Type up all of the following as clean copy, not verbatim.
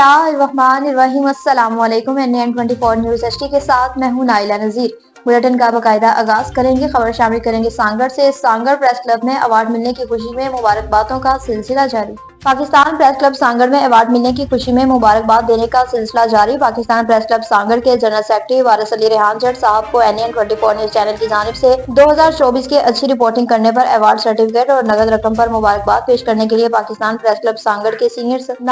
बिस्मिल्लाहिर्रहमानिर्रहीम। अस्सलाम वालेकुम। NN24 न्यूज़ HD के साथ मैं हूं नाइला नज़ीर। बुलेटिन का बाकायदा आगाज करेंगे। खबर शामिल करेंगे सांगड़ से। सांगड़ प्रेस क्लब में अवार्ड मिलने की खुशी में मुबारकबादों का सिलसिला जारी। पाकिस्तान प्रेस क्लब सांगड़ में अवार्ड मिलने की खुशी में मुबारकबाद देने का सिलसिला जारी। पाकिस्तान प्रेस क्लब सांगड़ के जनरल सेक्रेटरी वारिस अली रेहान जट साहब को NN24 न्यूज चैनल की जानिब से 2024 की अच्छी रिपोर्टिंग करने पर अवार्ड सर्टिफिकेट और नगद रकम पर मुबारकबाद पेश करने के लिए पाकिस्तान प्रेस क्लब सांगड़ के सीनियर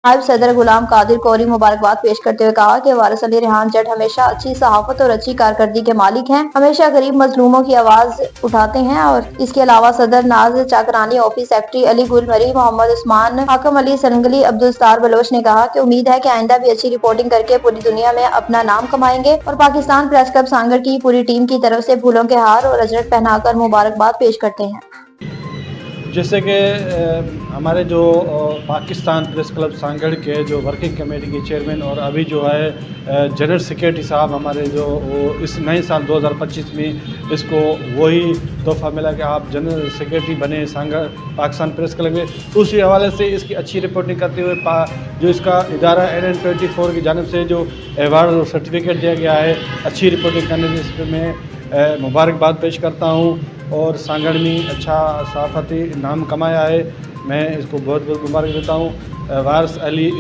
नायब सदर गुलाम कादिर कोरी मुबारकबाद पेश करते हुए कहा कि वारिस अली रेहान जट हमेशा अच्छी सहाफत और अच्छी कारकर्दगी के मालिक हैं, हमेशा गरीब मजलूमों की आवाज उठाते हैं। और इसके अलावा सदर नाज चाकरानी, ऑफिस सेक्रेटरी अली गुल मरी, मोहम्मद उस्मान, हाकम अली संगली, अब्दुल सत्तार बलोच ने कहा कि उम्मीद है कि आइंदा भी अच्छी रिपोर्टिंग करके पूरी दुनिया में अपना नाम कमाएंगे। और पाकिस्तान प्रेस क्लब सांगड़ की पूरी टीम की तरफ से फूलों के हार और अजरक पहनाकर मुबारकबाद पेश करते हैं। जैसे कि हमारे जो पाकिस्तान प्रेस क्लब सांगड़ के जो वर्किंग कमेटी के चेयरमैन और अभी जो है जनरल सेक्रेटरी साहब हमारे जो इस नए साल 2025 में इसको वही तोहफा मिला कि आप जनरल सेक्रेटरी बने सांगड़ पाकिस्तान प्रेस क्लब में, उसी हवाले से इसकी अच्छी रिपोर्टिंग करते हुए जो इसका इदारा NN24 की जानिब से जो अवार्ड और सर्टिफिकेट दिया गया है अच्छी रिपोर्टिंग करने इस पर मैं मुबारकबाद पेश करता हूँ। और सांगड़ में अच्छा सहाफ़ती नाम कमाया है, मैं इसको बहुत बहुत मुबारक देता हूँ। वारिस अली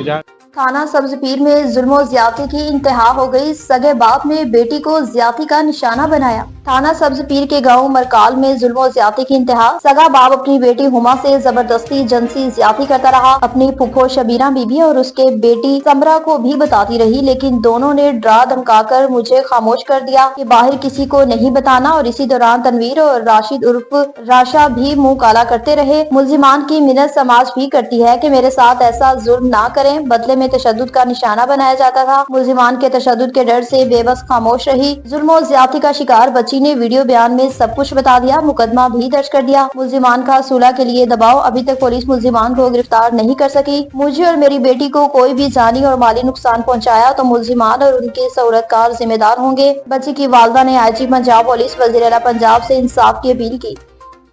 थाना सब्ज पीर में जुल्म ज्यादती की इंतहा हो गई। सगे बाप ने बेटी को ज्यादती का निशाना बनाया। थाना सब्ज पीर के गांव मरकाल में जुल्म ज्यादती की इंतहा। सगा बाप अपनी बेटी हुमा से जबरदस्ती जंसी ज्यादती करता रहा। अपनी फुफो शबीरा बीबी और उसके बेटी समरा को भी बताती रही, लेकिन दोनों ने डरा धमकाकर मुझे खामोश कर दिया कि बाहर किसी को नहीं बताना। और इसी दौरान तनवीर और राशिद उर्फ राशा भी मुंह काला करते रहे। मुल्जिमान की मिन्नत समाज भी करती है कि मेरे साथ ऐसा जुल्म ना करें। बदले में तशद्दुद का निशाना बनाया जाता था। मुल्जिमान के तशद्दुद के डर से बेबस खामोश रही। जुल्म और ज्यादती का शिकार बच्ची ने वीडियो बयान में सब कुछ बता दिया। मुकदमा भी दर्ज कर दिया। मुल्जिमान का सुलह के लिए दबाव। अभी तक पुलिस मुल्जिमान को गिरफ्तार नहीं कर सकी। मुझे और मेरी बेटी को कोई भी जानी और माली नुकसान पहुंचाया तो मुल्जिमान और उनके सहूलतकार जिम्मेदार होंगे। बच्ची की वालदा ने IG पंजाब पुलिस वज़ीर आला पंजाब से इंसाफ की अपील की।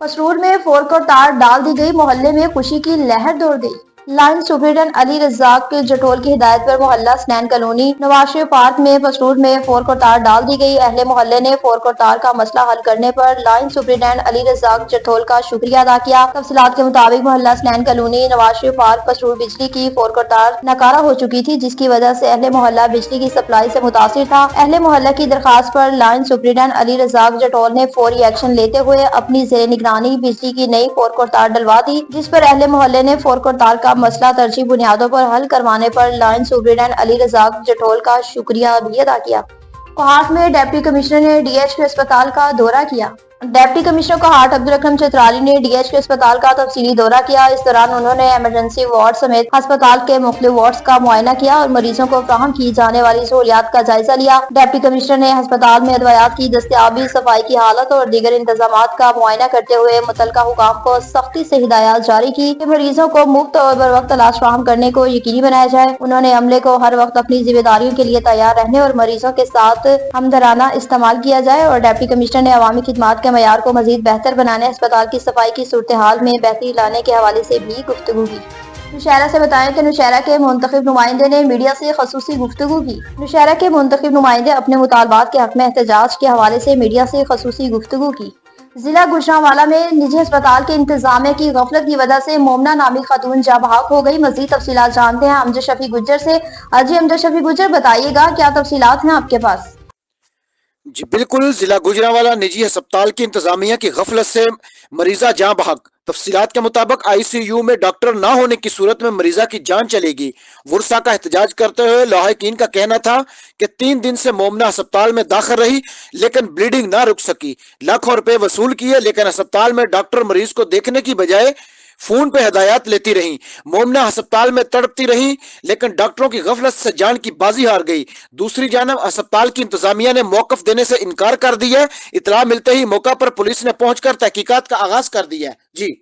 पसरूर में फोर्क और तार डाल दी गई। मोहल्ले में खुशी की लहर दौड़ गई। लाइन सुपरिटेंडेंट अली रज़ाक जटोल की हिदायत पर मोहल्ला स्नैन कॉलोनी नवाशे पार्क में पसरूर में फोर्क और तार डाल दी गई। अहले मोहल्ले ने फोर्क और तार का मसला हल करने पर लाइन सुपरिटेंडेंट अली रज़ाक जटोल का शुक्रिया अदा किया। तफसीलात के मुताबिक मोहल्ला स्नैन कॉलोनी नवाशे पार्क पसरूर बिजली की फोर्क और तार नकारा हो चुकी थी, जिसकी वजह से अहले मोहल्ला बिजली की सप्लाई से मुतासिर था। अहले मोहल्ला की दरखास्त पर लाइन सुपरिटेंडेंट अली रज़ाक जटोल ने फौरी एक्शन लेते हुए अपनी जेर निगरानी बिजली की नई फोर्क और तार डलवा दी, जिस पर अहले मोहल्ले ने फोर्क और तार का मसला तरजीह बुनियादों पर हल करवाने पर लाइन सुपरिटेंडेंट अली रज़ाक जटोल का शुक्रिया भी अदा किया। कोहाट में डिप्टी कमिश्नर ने DHQ अस्पताल का दौरा किया। डिप्टी कमिश्नर कोहाट अब्दुल अकरम चित्राली ने DHQ अस्पताल का तफसीली दौरा किया। इस दौरान उन्होंने इमरजेंसी वार्ड समेत अस्पताल के मुख्तलिफ वार्ड्स का मुआयना किया और मरीजों को फराहम की जाने वाली सहूलियात का जायजा लिया। डिप्टी कमिश्नर ने अस्पताल में अदवायात की दस्तयाबी, सफाई की हालत और दीगर इंतजामात का मुआयना करते हुए मुतल्लिका हुकाम को सख्ती से हिदायत जारी की कि मरीजों को मुफ्त और बर वक्त इलाज फराहम करने को यकीनी बनाया जाए। उन्होंने अमले को हर वक्त अपनी जिम्मेदारियों के लिए तैयार रहने और मरीजों के साथ हमदराना इस्तेमाल किया जाए। और डिप्टी कमिश्नर ने अवामी खिदमात के मयार को मजीद बेहतर बनाने, अस्पताल की सफाई की सूरत हाल में बेहतरी लाने के हवाले से भी गुफ्तगू की। नौशहरा से बताएं कि नौशहरा के मुंतखब नुमाइंदे ने मीडिया से खसूसी गुफ्तगू की। नौशहरा के मुंतखब नुमाइंदे अपने मुतालबात के हक में एहतजाज के हवाले से मीडिया से खसूसी गुफ्तगू की। जिला गुजरांवाला में निजी अस्पताल के इंतजामिया की गफलत की वजह से मोमना नामी खातून जाँ बहक हो गई। मजीद तफसीलात जानते हैं अमजद शफी गुज्जर से। अजी अमजद शफी गुज्जर, बताइएगा क्या तफसीलात हैं आपके पास? जी बिल्कुल, जिला गुजरांवाला निजी अस्पताल की इंतजामिया की गफलत से मरीजा जाँ बहक। तफसीलात के मुताबिक ICU में डॉक्टर ना होने की सूरत में मरीजा की जान चलेगी। वुरसा का एहतजाज करते हुए लाहिकीन का कहना था कि 3 दिन से मोमना अस्पताल में दाखिल रही लेकिन ब्लीडिंग ना रुक सकी। लाखों रुपए वसूल किए लेकिन अस्पताल में डॉक्टर मरीज को देखने की बजाय फोन पे हिदायत लेती रही। मोमना अस्पताल में तड़पती रही लेकिन डॉक्टरों की गफलत से जान की बाजी हार गई। दूसरी जानब अस्पताल की इंतजामिया ने मौकफ देने से इनकार कर दिया। इतला मिलते ही मौका पर पुलिस ने पहुंचकर तहकीकात का आगाज कर दिया। जी।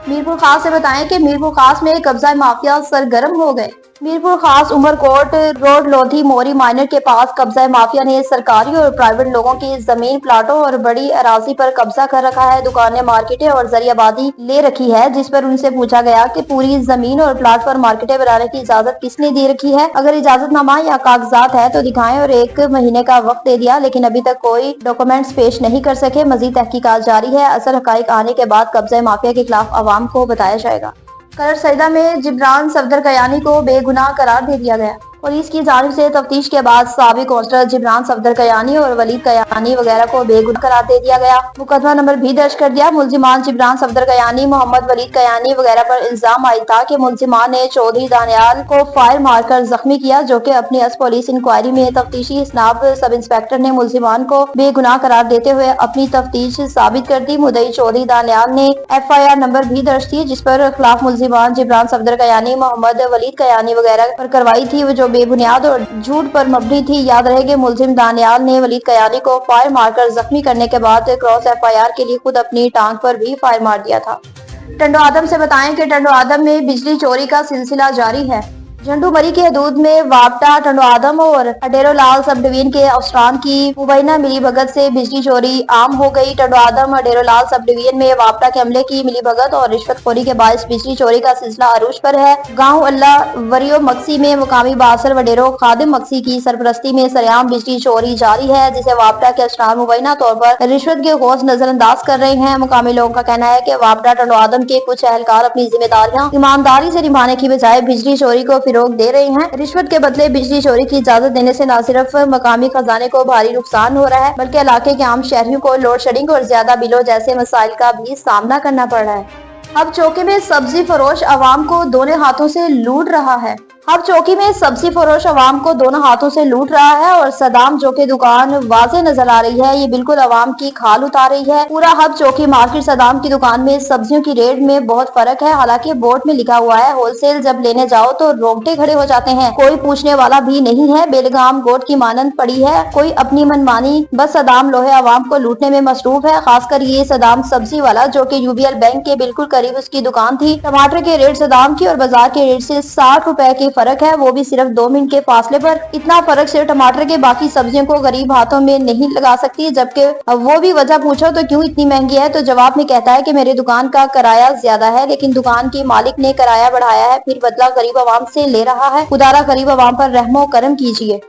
मीरपुर खास से बताएं कि मीरपुर खास में कब्जा माफिया सरगर्म हो गए। मीरपुर खास उमरकोट रोड लोधी मोरी माइनर के पास कब्जा माफिया ने सरकारी और प्राइवेट लोगों की जमीन प्लाटों और बड़ी अराजी पर कब्जा कर रखा है। दुकानें मार्केटें और जरियाबादी ले रखी है, जिस पर उनसे पूछा गया कि पूरी जमीन और प्लाट पर मार्केटें बनाने की इजाजत किसने दे रखी है, अगर इजाजतनामा या कागजात है तो दिखाएं, और 1 महीने का वक्त दे दिया, लेकिन अभी तक कोई डॉक्यूमेंट्स पेश नहीं कर सके। मजीद तहकीकात जारी है। असल हकाइक आने के बाद कब्जा माफिया के खिलाफ आवाम को बताया जाएगा। कलर सईदा में जिब्रान सफदर कयानी को बेगुनाह करार दे दिया गया। पुलिस की जानिब से तफ्तीश के बाद साबिक काउंसलर जिब्रान सफदर कयानी और वलीद कयानी वगैरह को बेगुनाह करार दे दिया गया। मुकदमा नंबर भी दर्ज कर दिया। मुलजिमान जिब्रान सफदर कयानी, मोहम्मद वलीद कयानी वगैरह पर इल्जाम आया था कि मुलजिमान ने चौधरी दानियाल को फायर मारकर जख्मी किया, जो कि अपनी पुलिस इंक्वायरी में तफ्तीशी इसनाब सब इंस्पेक्टर ने मुलजिमान को बेगुनाह करार देते हुए अपनी तफ्तीश साबित कर दी। मुदई चौधरी दानियाल ने FIR नंबर भी दर्ज थी, जिस पर खिलाफ मुलजिमान जिब्रान सफदर कयानी, मोहम्मद वलीद कयानी वगैरह पर करवाई थी, जो बेबुनियाद और झूठ पर मबनी थी। याद रहे कि मुलजिम दानियाल ने वलीद कयानी को फायर मारकर जख्मी करने के बाद क्रॉस FIR के लिए खुद अपनी टांग पर भी फायर मार दिया था। टंडो आदम से बताएं कि टंडो आदम में बिजली चोरी का सिलसिला जारी है। झंडू मरी के हदूद में वापटा, टंडो आदम और अडेरो लाल सब डिवीजन के अफसरान की मुबैना मिली भगत से बिजली चोरी आम हो गई। टंडो आदम अडेरो लाल सब डिवीजन में वापटा के अमले की मिली भगत और रिश्वतखोरी के बायस बिजली चोरी का सिलसिला अरूज पर है। गाँव अल्लाह वरियो मक्सी में मुकामी बासर वडेरो खादिम मक्सी की सरपरस्ती में सरेआम बिजली चोरी जारी है, जिसे वापटा के अफसरान मुबैना तौर पर रिश्वत के खौफ नजरअंदाज कर रहे हैं। मुकामी लोगों का कहना है कि वापटा टंडो आदम के कुछ एहलकार अपनी जिम्मेदारियां ईमानदारी से निभाने की बजाय बिजली चोरी को फिरोग दे रहे हैं। रिश्वत के बदले बिजली चोरी की इजाजत देने से न सिर्फ मकामी खजाने को भारी नुकसान हो रहा है, बल्कि इलाके के आम शहरियों को लोड शेडिंग और ज्यादा बिलों जैसे मसाइल का भी सामना करना पड़ रहा है। अब चौकी में सब्जी फरोश आवाम को दोनों हाथों से लूट रहा है। अब चौकी में सब्जी फरोश आवाम को दोनों हाथों से लूट रहा है और सदाम जो की दुकान वाजे नजर आ रही है, ये बिल्कुल आवाम की खाल उतार रही है। पूरा हब चौकी मार्केट सदाम की दुकान में सब्जियों की रेट में बहुत फर्क है। हालांकि बोर्ड में लिखा हुआ है होलसेल, जब लेने जाओ तो रोंगटे खड़े हो जाते हैं। कोई पूछने वाला भी नहीं है। बेलगाम गोट की मानंद पड़ी है, कोई अपनी मनमानी। बस सदाम लोहे आवाम को लूटने में मसरूफ है। खासकर ये सदाम सब्जी वाला, जो कि UBL बैंक के बिल्कुल करीब उसकी दुकान थी। टमाटर के रेट सदाम की और बाजार के रेट से 60 रुपए की फर्क है, वो भी सिर्फ 2 मिनट के फासले पर। इतना फर्क सिर्फ टमाटर के, बाकी सब्जियों को गरीब हाथों में नहीं लगा सकती। जबकि वो भी वजह पूछो तो क्यों इतनी महंगी है, तो जवाब में कहता है कि मेरी दुकान का किराया ज्यादा है, लेकिन दुकान की मालिक ने किराया बढ़ाया है, फिर बदला गरीब आवाम से ले रहा है। खुदारा गरीब आवाम पर रहमो करम कीजिए।